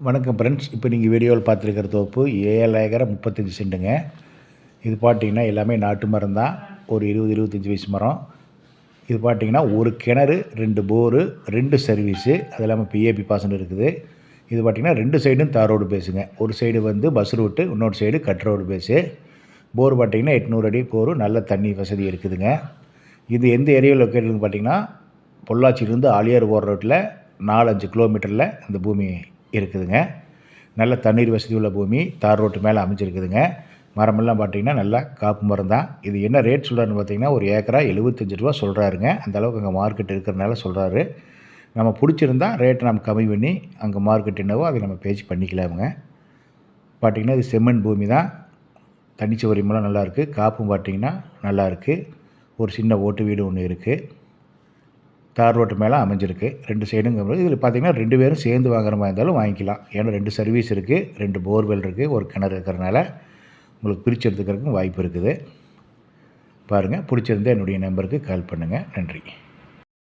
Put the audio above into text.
வணக்கம் ஃப்ரெண்ட்ஸ். இப்போ நீங்கள் வீடியோவில் பார்த்துருக்கிற தோப்பு 7 ஏக்கரை 35 சென்ட்டுங்க. இது பார்த்தீங்கன்னா எல்லாமே நாட்டு மரம் தான். ஒரு 20-25 வயசு மரம். இது பார்த்தீங்கன்னா ஒரு கிணறு, 2 போரு, 2 சர்வீஸு, அது இல்லாமல் பிஏபி பாசனம் இருக்குது. இது பார்த்தீங்கன்னா 2 சைடும் தார் ரோடு பேஸுங்க. ஒரு சைடு வந்து பஸ் ரூட்டு, இன்னொரு சைடு கட் ரோடு பேஸு. போர் பார்த்தீங்கன்னா 800 அடி போரு, நல்ல தண்ணி வசதி இருக்குதுங்க. இது எந்த ஏரியாவில் லொக்கேட்டட்னு பார்த்தீங்கன்னா, பொள்ளாச்சியிலேருந்து ஆலியார் போகிற ரோட்டில் 4-5 கிலோமீட்டரில் இந்த பூமி இருக்குதுங்க. நல்ல தண்ணீர் வசதி உள்ள பூமி, தார் ரோட்டு மேலே அமைஞ்சிருக்குதுங்க. மரமெல்லாம் பார்த்தீங்கன்னா நல்லா காப்பு மரம் தான். இது என்ன ரேட் சொல்கிறாருன்னு பார்த்தீங்கன்னா, ஒரு ஏக்கரா ரூ. 75 சொல்கிறாருங்க. அந்த அளவுக்கு அங்கே மார்க்கெட் இருக்கிறனால சொல்கிறாரு. நம்ம பிடிச்சிருந்தா ரேட்டை நம்ம கம்மி பண்ணி அங்கே மார்க்கெட் என்னவோ அதை நம்ம பேச்சு பண்ணிக்கலாமுங்க. பார்த்திங்கன்னா இது செம்மண் பூமி தான். தண்ணி சௌகரியமெல்லாம் நல்லாயிருக்கு. காப்பும் பார்த்திங்கன்னா நல்லாயிருக்கு. ஒரு சின்ன ஓட்டு வீடு ஒன்று இருக்குது. தார் ரோட்டு மேலே அமைஞ்சிருக்கு. 2 சைடுங்கும்போது இதில் பார்த்திங்கன்னா 2 பேரும் சேர்ந்து வாங்குற மாதிரி இருந்தாலும் வாங்கிக்கலாம். ஏன்னா 2 சர்வீஸ் இருக்குது, 2 போர்வெல் இருக்குது, ஒரு கிணறு இருக்கிறனால உங்களுக்கு பிரித்து எடுத்துக்கிறதுக்கும் வாய்ப்பு இருக்குது. பாருங்கள், பிடிச்சிருந்தால் என்னுடைய நம்பருக்கு கால் பண்ணுங்கள். நன்றி.